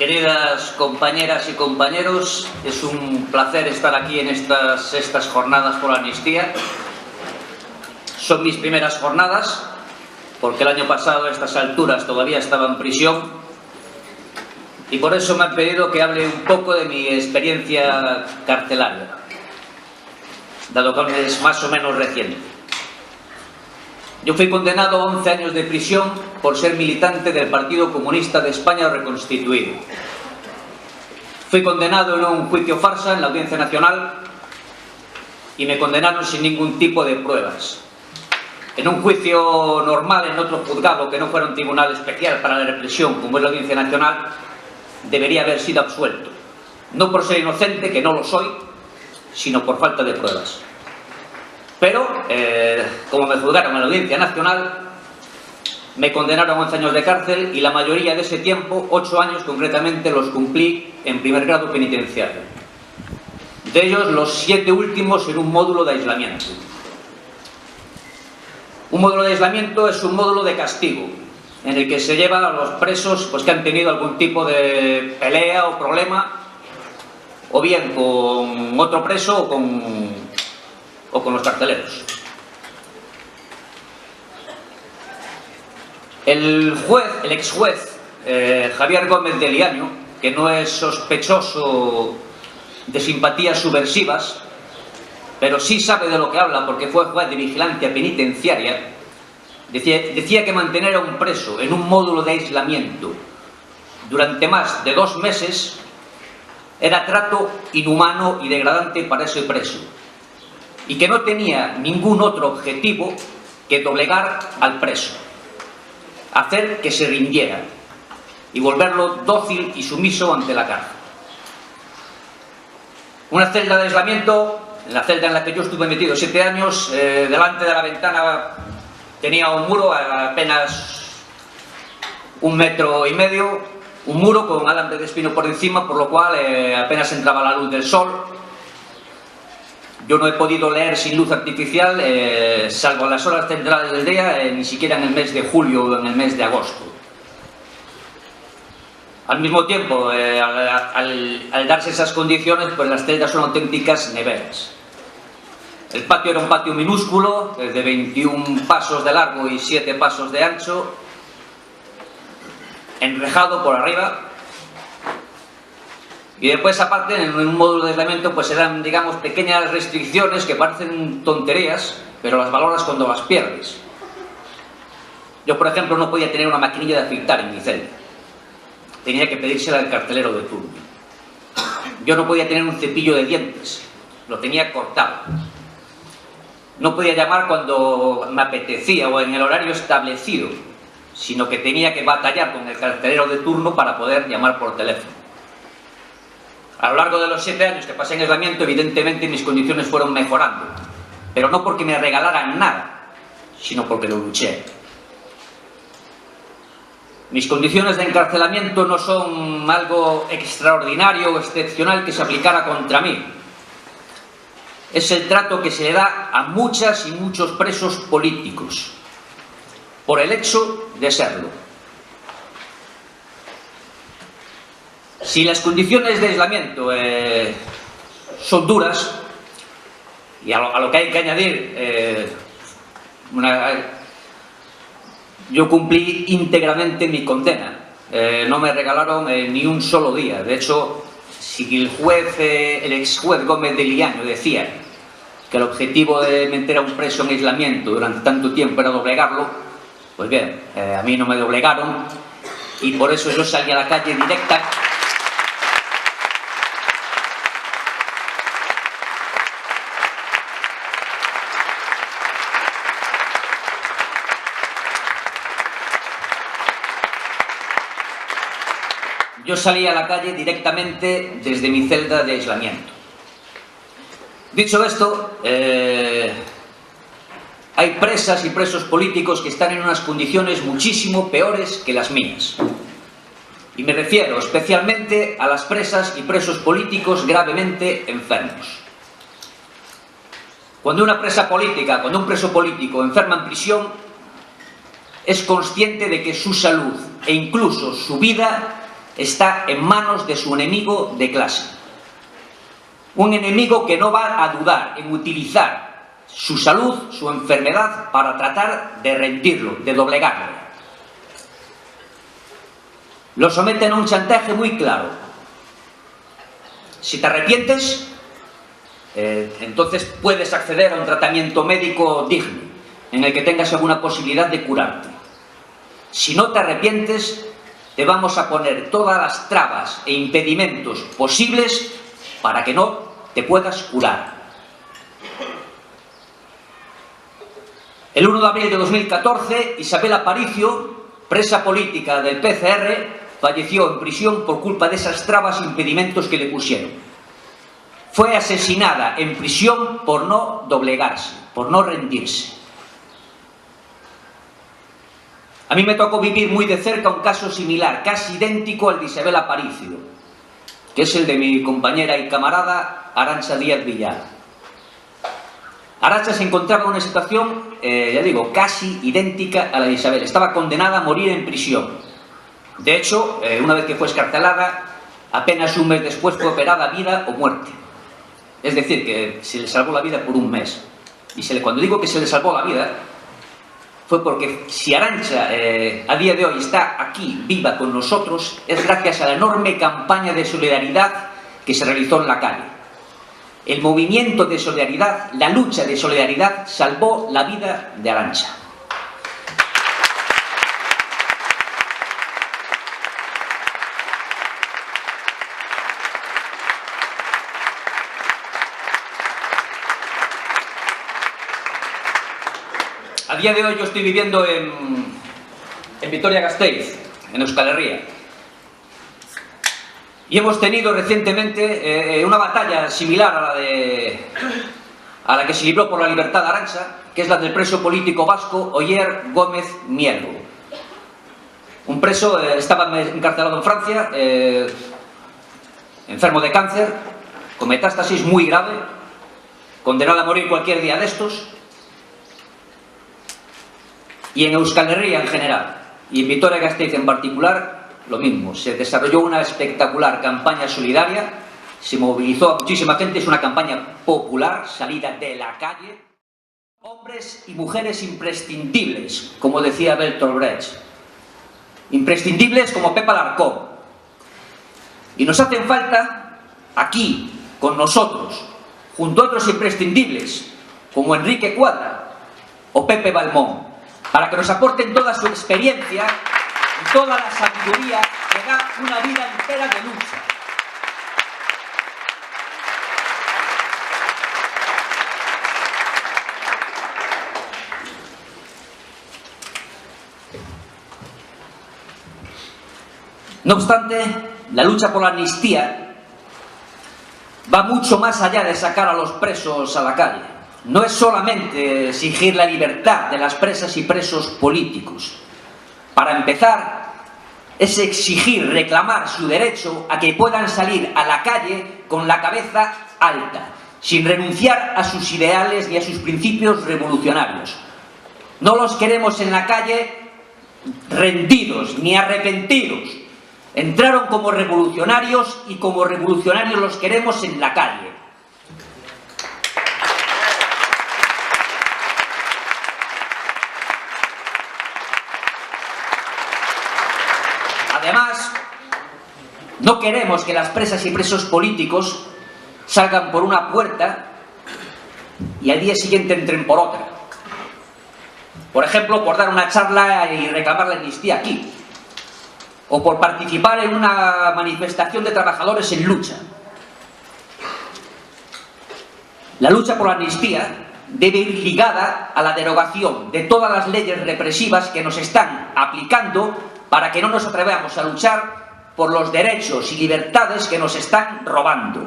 Queridas compañeras y compañeros, es un placer estar aquí en estas jornadas por la amnistía. Son mis primeras jornadas, porque el año pasado a estas alturas todavía estaba en prisión, y por eso me han pedido que hable un poco de mi experiencia carcelaria, dado que es más o menos reciente. Yo fui condenado a 11 años de prisión por ser militante del Partido Comunista de España reconstituido. Fui condenado en un juicio farsa en la Audiencia Nacional y me condenaron sin ningún tipo de pruebas. En un juicio normal en otro juzgado que no fuera un tribunal especial para la represión como es la Audiencia Nacional, debería haber sido absuelto. No por ser inocente, que no lo soy, sino por falta de pruebas. Pero, como me juzgaron en la Audiencia Nacional, me condenaron a 11 años de cárcel y la mayoría de ese tiempo, 8 años concretamente, los cumplí en primer grado penitenciario. De ellos, los 7 últimos en un módulo de aislamiento. Un módulo de aislamiento es un módulo de castigo, en el que se lleva a los presos que han tenido algún tipo de pelea o problema, o bien con otro preso o con los carceleros. El ex juez Javier Gómez de Liaño, que no es sospechoso de simpatías subversivas, pero sí sabe de lo que habla porque fue juez de vigilancia penitenciaria, decía que mantener a un preso en un módulo de aislamiento durante más de 2 meses era trato inhumano y degradante para ese preso, y que no tenía ningún otro objetivo que doblegar al preso, hacer que se rindiera y volverlo dócil y sumiso ante la cárcel. Una celda de aislamiento, en la celda en la que yo estuve metido 7 años, delante de la ventana tenía un muro apenas 1,5 metros, un muro con alambre de espino por encima, por lo cual apenas entraba la luz del sol. Yo no he podido leer sin luz artificial, salvo a las horas centrales del día, ni siquiera en el mes de julio o en el mes de agosto. Al mismo tiempo, al darse esas condiciones, pues las celdas son auténticas neveras. El patio era un patio minúsculo, de 21 pasos de largo y 7 pasos de ancho, enrejado por arriba. Y después, aparte, en un módulo de aislamiento, pues se dan, digamos, pequeñas restricciones que parecen tonterías, pero las valoras cuando las pierdes. Yo, por ejemplo, no podía tener una maquinilla de afeitar en mi celda. Tenía que pedírsela al carcelero de turno. Yo no podía tener un cepillo de dientes. Lo tenía cortado. No podía llamar cuando me apetecía o en el horario establecido, sino que tenía que batallar con el carcelero de turno para poder llamar por teléfono. A lo largo de los 7 años que pasé en aislamiento, evidentemente mis condiciones fueron mejorando, pero no porque me regalaran nada, sino porque lo luché. Mis condiciones de encarcelamiento no son algo extraordinario o excepcional que se aplicara contra mí. Es el trato que se le da a muchas y muchos presos políticos, por el hecho de serlo. Si las condiciones de aislamiento son duras, y a lo que hay que añadir, yo cumplí íntegramente mi condena. No me regalaron ni un solo día. De hecho, si el ex juez Gómez de Liaño decía que el objetivo de meter a un preso en aislamiento durante tanto tiempo era doblegarlo, pues bien, a mí no me doblegaron, y por eso yo salí a la calle directa. Yo salí a la calle directamente desde mi celda de aislamiento. Dicho esto, hay presas y presos políticos que están en unas condiciones muchísimo peores que las mías. Y me refiero especialmente a las presas y presos políticos gravemente enfermos. Cuando una presa política, cuando un preso político enferma en prisión, es consciente de que su salud e incluso su vida está en manos de su enemigo de clase. Un enemigo que no va a dudar en utilizar su salud, su enfermedad, para tratar de rendirlo, de doblegarlo. Lo someten a un chantaje muy claro. Si te arrepientes, entonces puedes acceder a un tratamiento médico digno, en el que tengas alguna posibilidad de curarte. Si no te arrepientes, te vamos a poner todas las trabas e impedimentos posibles para que no te puedas curar. El 1 de abril de 2014, Isabel Aparicio, presa política del PCR, falleció en prisión por culpa de esas trabas e impedimentos que le pusieron. Fue asesinada en prisión por no doblegarse, por no rendirse. A mí me tocó vivir muy de cerca un caso similar, casi idéntico al de Isabel Aparicio, que es el de mi compañera y camarada Arantxa Díaz Villar. Arantxa se encontraba en una situación, ya digo, casi idéntica a la de Isabel. Estaba condenada a morir en prisión. De hecho, una vez que fue excarcelada, apenas un mes después fue operada a vida o muerte. Es decir, que se le salvó la vida por un mes. Y cuando digo que se le salvó la vida, fue porque si Arantxa a día de hoy está aquí, viva con nosotros, es gracias a la enorme campaña de solidaridad que se realizó en la calle. El movimiento de solidaridad, la lucha de solidaridad, salvó la vida de Arantxa. A día de hoy yo estoy viviendo en Vitoria-Gasteiz, en Euskal Herria. Y hemos tenido recientemente una batalla similar a la que se libró por la libertad de Arantxa, que es la del preso político vasco Oyer Gómez Mielgo. Un preso estaba encarcelado en Francia, enfermo de cáncer, con metástasis muy grave, condenado a morir cualquier día de estos. Y en Euskal Herria en general, y en Vitoria-Gasteiz en particular, lo mismo. Se desarrolló una espectacular campaña solidaria, se movilizó a muchísima gente, es una campaña popular, salida de la calle. Hombres y mujeres imprescindibles, como decía Bertolt Brecht. Imprescindibles como Pepa Alarcón. Y nos hacen falta aquí, con nosotros, junto a otros imprescindibles, como Enrique Cuadra o Pepe Balmón, para que nos aporten toda su experiencia y toda la sabiduría que da una vida entera de lucha. No obstante, la lucha por la amnistía va mucho más allá de sacar a los presos a la calle. No es solamente exigir la libertad de las presas y presos políticos. Para empezar, es exigir, reclamar su derecho a que puedan salir a la calle con la cabeza alta, sin renunciar a sus ideales ni a sus principios revolucionarios. No los queremos en la calle rendidos ni arrepentidos. Entraron como revolucionarios y como revolucionarios los queremos en la calle. Además, no queremos que las presas y presos políticos salgan por una puerta y al día siguiente entren por otra. Por ejemplo, por dar una charla y reclamar la amnistía aquí. O por participar en una manifestación de trabajadores en lucha. La lucha por la amnistía debe ir ligada a la derogación de todas las leyes represivas que nos están aplicando para que no nos atrevamos a luchar por los derechos y libertades que nos están robando.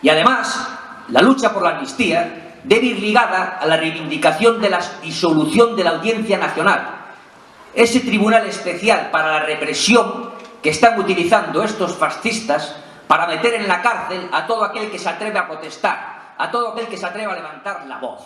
Y además, la lucha por la amnistía debe ir ligada a la reivindicación de la disolución de la Audiencia Nacional, ese tribunal especial para la represión que están utilizando estos fascistas para meter en la cárcel a todo aquel que se atreve a protestar, a todo aquel que se atreve a levantar la voz.